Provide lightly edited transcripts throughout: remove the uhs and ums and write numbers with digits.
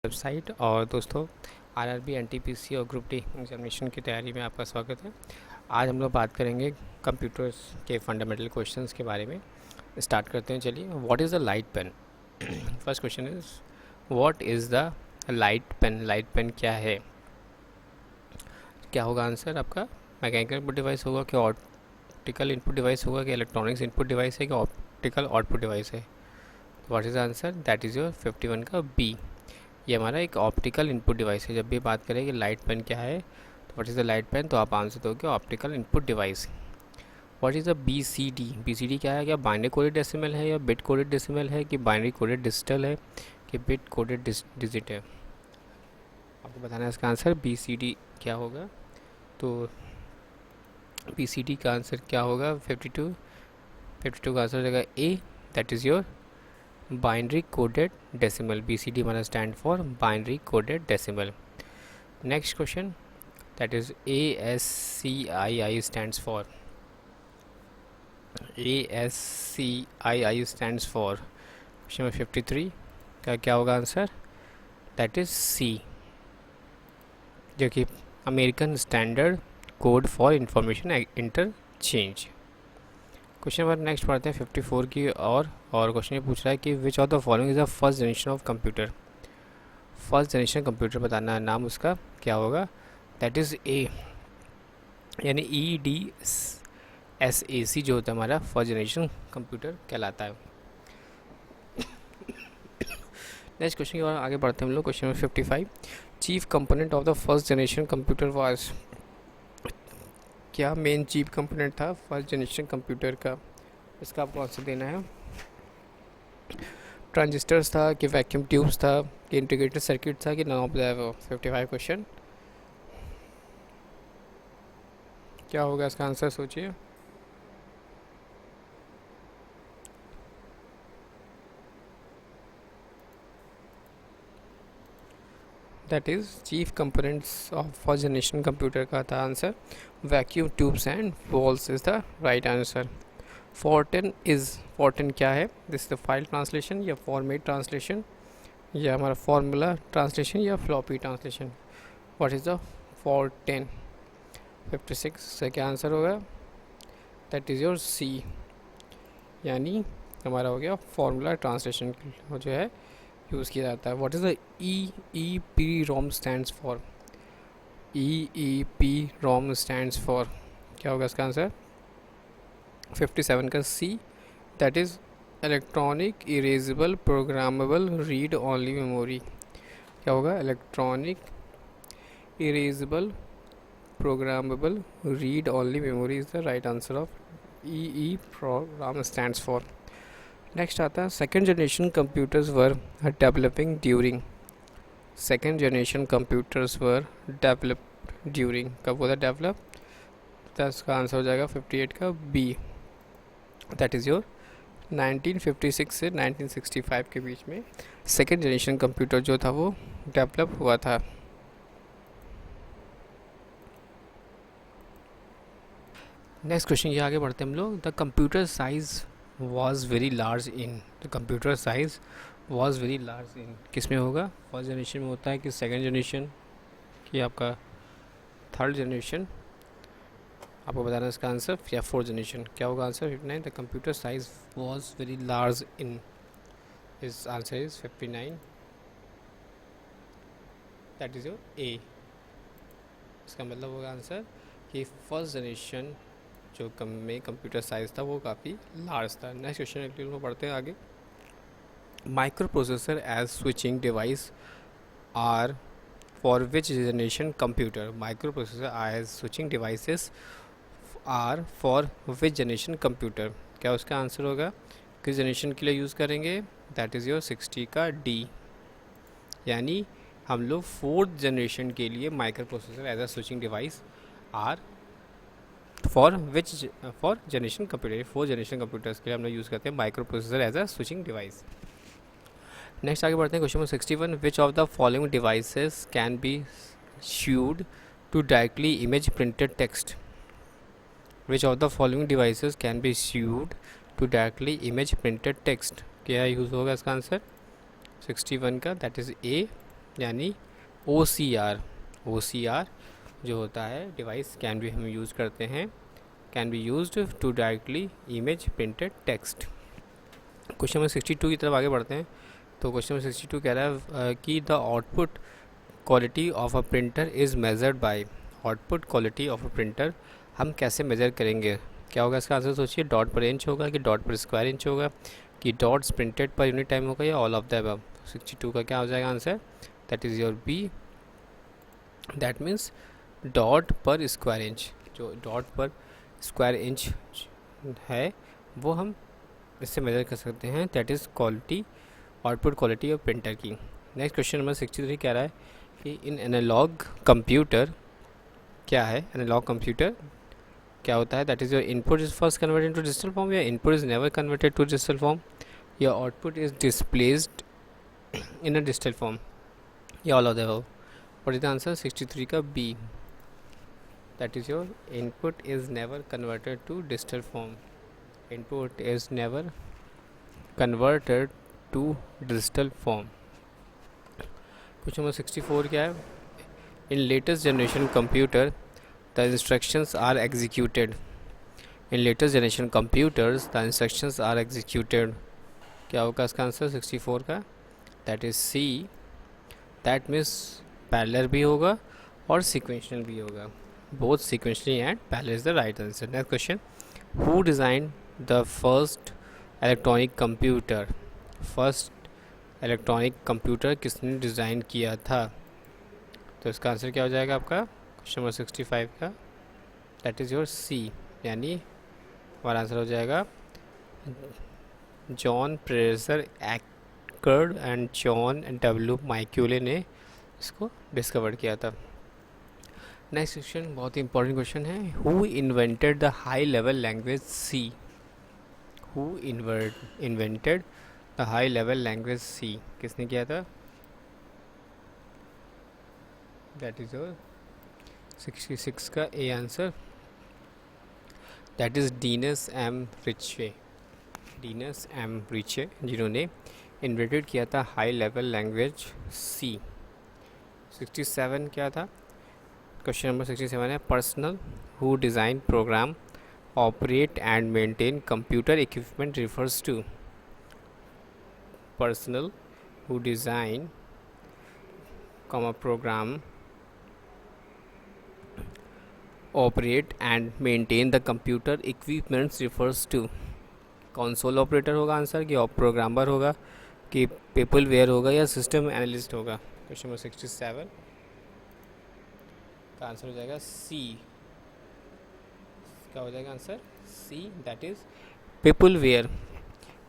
Website. और दोस्तों, RRB NTPC और ग्रुप डी एग्जामिनेशन की तैयारी में आपका स्वागत है। आज हम लोग बात करेंगे कंप्यूटर्स के फंडामेंटल क्वेश्चंस के बारे में। स्टार्ट करते हैं, चलिए। What is the light pen? First question is what is the light pen? Light pen क्या है? क्या होगा आंसर आपका? मैकेनिकल इनपुट डिवाइस होगा, क्या ऑप्टिकल इनपुट डिवाइस होगा, क्या इलेक्ट्रॉनिक्स इनपुट डिवाइस है, क्या ऑप्टिकल आउटपुट डिवाइस है? What is the answer? That is your 51 का बी। ये हमारा एक ऑप्टिकल इनपुट डिवाइस है। जब भी बात करें कि लाइट पेन क्या है, तो what is the light pen, तो आप आंसर दोगे optical input device. What is the BCD? BCD क्या है? क्या बाइनरी कोडेड डेसिमल है, या बिट कोडेड डेसिमल है, कि बाइनरी कोडेड डिजिटल है, कि बिट कोडेड डिजिट है? आपको बताना है इसका आंसर। BCD क्या होगा? तो BCD का आंसर क्या होगा? 52 का आंसर हो जाएगा A, that is your binary coded decimal. BCD हमारा stand for binary coded decimal. Next question, that is ASCII stands for ASCII stands for question number 53 का क्या होगा आंसर? दैट इज सी, जो कि American standard code for information interchange. Question number next पढ़ते हैं 54 की। और क्वेश्चन ये पूछ रहा है कि विच of the following is the first generation of computer? First generation computer बताना है, नाम उसका क्या होगा? दैट इज़ ए, यानी EDSAC जो होता है हमारा फर्स्ट जनरेशन कंप्यूटर कहलाता है। नेक्स्ट क्वेश्चन की ओर आगे बढ़ते हैं हम लोग। Question number 55, chief component of the first generation computer was? क्या मेन चीफ कंपोनेंट था फर्स्ट जनरेशन कंप्यूटर का? इसका आपको आंसर देना है। ट्रांजिस्टर्स था, कि वैक्यूम ट्यूब्स था, कि इंटीग्रेटेड सर्किट था, कि none of the above? 55 question क्या होगा इसका आंसर, सोचिए। That is chief components of first generation computer का था answer vacuum tubes and walls is the right answer. फोर्टेन क्या है? दिस द फाइल ट्रांसलेशन, या फॉर्मेट ट्रांसलेशन, या हमारा फॉर्मूला ट्रांसलेशन, या floppy translation? What is the फोर्टेन? 56 से क्या आंसर होगा? दैट इज़ योर सी, यानी हमारा हो गया फॉर्मूला ट्रांसलेशन जो है यूज़ किया जाता है। What is the EEPROM stands for? EEPROM stands for क्या होगा इसका आंसर? 57 का C, that is electronic erasable programmable read only memory. क्या होगा? Electronic erasable programmable read only memory is the right answer of EEPROM stands for. Next आता है second generation computers were developing during? Second generation computers were developed during, कब होता है develop? तो इसका answer हो जाएगा 58 का बी, दैट इज़ योर 1956 से 1965 के बीच में सेकेंड जनरेशन कंप्यूटर जो था वो डेवलप हुआ था। नेक्स्ट क्वेश्चन ये आगे बढ़ते हैं हम लोग। The computer size was very large in? The computer size was very large इन किस में होगा? फर्स्ट जनरेशन में होता है, कि सेकेंड जनरेशन, कि आपका थर्ड जनरेशन? आपको बताना है इसका आंसर, या फोर्थ जनरेशन? क्या होगा answer? 59, the computer size was very large in, इस answer is 59, that is your A. इसका मतलब होगा आंसर कि फर्स्ट जनरेशन जो में कंप्यूटर साइज था वो काफ़ी लार्ज था। नेक्स्ट क्वेश्चन में पढ़ते हैं आगे। Microprocessor as switching device are for which generation computer? Microprocessor as switching devices are for which generation computer? क्या उसका आंसर होगा? किस जनरेशन के लिए यूज़ करेंगे? दैट इज़ योर 60 का डी, यानी हम लोग फोर्थ जनरेशन के लिए microprocessor as a switching device are for generation computer, fourth generation computers के लिए हम लोग यूज़ करते हैं microprocessor as a switching device. Next आगे बढ़ते हैं। Question number 61, which of the following devices can be used to directly image printed text? Which of the following devices can be used to directly image printed text? क्या use होगा इसका answer? 61 का, that is a, यानी OCR जो होता है device can be हम use करते हैं, can be used to directly image printed text. Question number 62 की तरफ आगे बढ़ते हैं। तो क्वेश्चन नंबर 62 कह रहा है कि the output quality of a printer is measured by. Output quality of a printer हम कैसे मेज़र करेंगे? क्या होगा इसका आंसर? सोचिए, डॉट पर इंच होगा कि डॉट पर स्क्वायर इंच होगा कि dots printed per unit time होगा या ऑल ऑफ द अबव। 62 का क्या हो जाएगा answer? That is your B. That means dot पर स्क्वायर इंच। जो डॉट पर स्क्वायर इंच है वो हम इससे मेजर कर सकते हैं, that is quality, output quality of printer की। नेक्स्ट क्वेश्चन नंबर 63 कह रहा है कि इन एनालॉग कंप्यूटर, क्या है एनालॉग कंप्यूटर, क्या होता है? That is your input is first converted to digital form, या input is never converted to digital form, या output is displaced in a digital form, या all of the above. What is the answer? 63 का B. That is your input is never converted to digital form. Input is never converted to digital form. Question number 64 क्या है? In latest generation computer the instructions are executed. In latest generation computers the instructions are executed. क्या होगा इसका answer 64 का? That is C. That means parallel भी होगा और sequential भी होगा। Both sequentially and parallel is the right answer. Next question, who design the first electronic computer? First electronic computer किसने डिज़ाइन किया था? तो इसका आंसर क्या हो जाएगा आपका क्वेश्चन नंबर 65 का? दैट इज़ योर सी, यानी हमारा आंसर हो जाएगा John Presper Eckert and John W Mauchly ने इसको डिस्कवर किया था। नेक्स्ट क्वेश्चन बहुत ही इंपॉर्टेंट क्वेश्चन है, who invented the high level language C? Who invented the high level language C, किसने किया था? दैट इज योर 66 का A answer. That is Dennis M Ritchie. Dennis M Ritchie जिन्होंने invented किया था हाई लेवल लैंग्वेज सी। 67 क्या था? Question number 67 है, personnel who design program operate and maintain computer equipment refers to. Personnel who design program operate and maintain the computer equipments refers to. Console operator होगा answer, कि programmer होगा, कि peopleware होगा, या system analyst होगा? Question number 67 का answer हो जाएगा सी। क्या हो जाएगा answer? C. That is peopleware.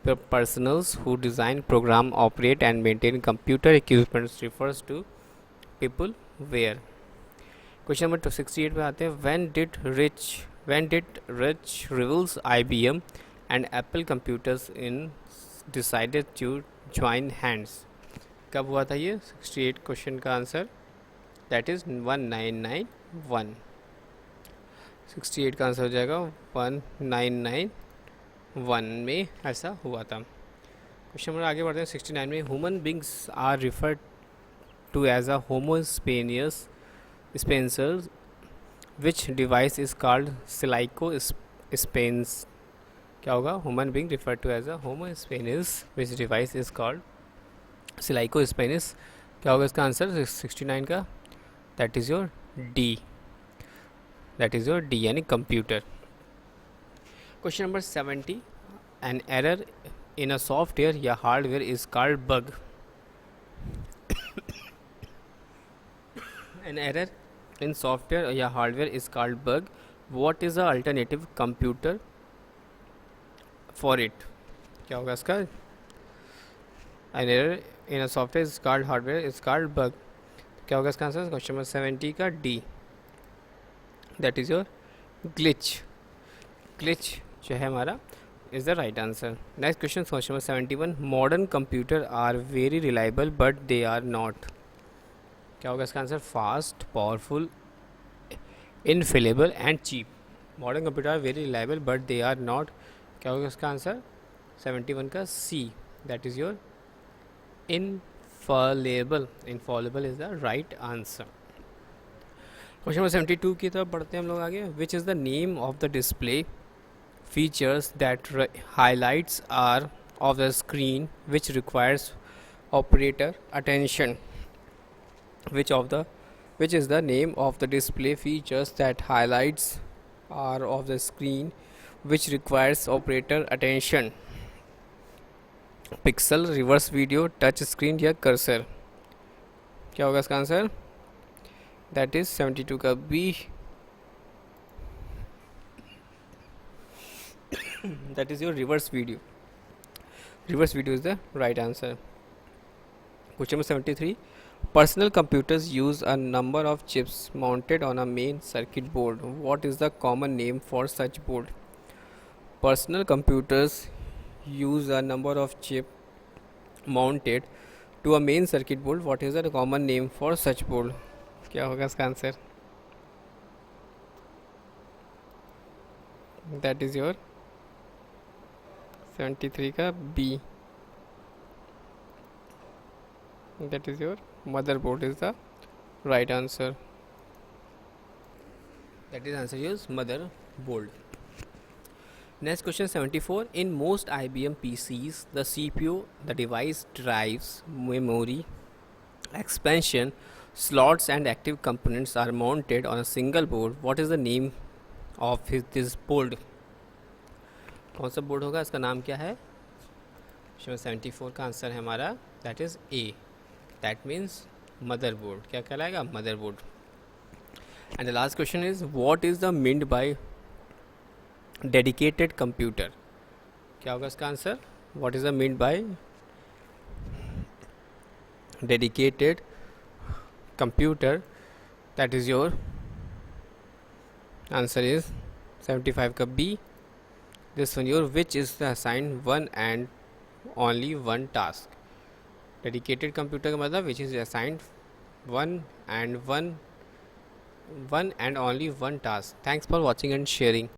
Personnels who design program operate and maintain computer equipments refers to people were. Question number 68 पे आते हैं, when did rich rivals IBM and Apple computers in decided to join hands? कब हुआ था ये? 68 question का answer that is 1991। 68 का answer हो जाएगा 1991 में ऐसा हुआ था। क्वेश्चन नंबर आगे बढ़ते हैं 69 में, human beings are referred to as a Homo sapiens स्पेंसर which device is called Silico sapiens? क्या होगा? Human being referred to as a Homo sapiens which device is called Silico sapiens. क्या होगा इसका आंसर 69 का? That is your D. That is your D, यानी computer. Question number 70, an error in a software या hardware is called bug. An error in software या hardware is called bug. What is the alternative computer for it? क्या होगा इसका? An error in a software is called hardware is called bug. क्या होगा इसका answer? Question number 70 का D. That is your glitch. Glitch जो है हमारा is the right answer. Next question question number 71, modern computer are very reliable but they are not. क्या होगा इसका answer? Fast, powerful, infallible and cheap. Modern computer are very reliable but they are not. क्या होगा इसका answer? 71 का C. That is your infallible is the right answer. Question number 72 की तरफ बढ़ते हैं हम लोग आगे. Which is the name of the display features that highlights are of the screen which requires operator attention. Which is the name of the display features that highlights are of the screen which requires operator attention? Pixel, reverse video, touch screen या cursor. क्या होगा इसका answer? That is 72 का B. That is your reverse video. Reverse video is the right answer. Question number 73. Personal computers use a number of chips mounted on a main circuit board. What is the common name for such board? Personal computers use a number of chips mounted to a main circuit board. What is the common name for such board? क्या होगा इसका answer? That is your 73 का B. That is your motherboard is the right answer. That is answer is motherboard. Next question 74. In most IBM PCs, the CPU, the device drives, memory, expansion, slots and active components are mounted on a single board. What is the name of this board? कौन सा board होगा, इसका नाम क्या है? 74 का answer है हमारा that is a. That means motherboard. क्या कहलाएगा? Motherboard. And the last question is what is the meant by dedicated computer. क्या होगा इसका answer? What is the meant by dedicated computer. That is your answer is 75 का B. This one your which is the assigned one and only one task. Dedicated computer का मतलब which is assigned one and only one task. Thanks for watching and sharing.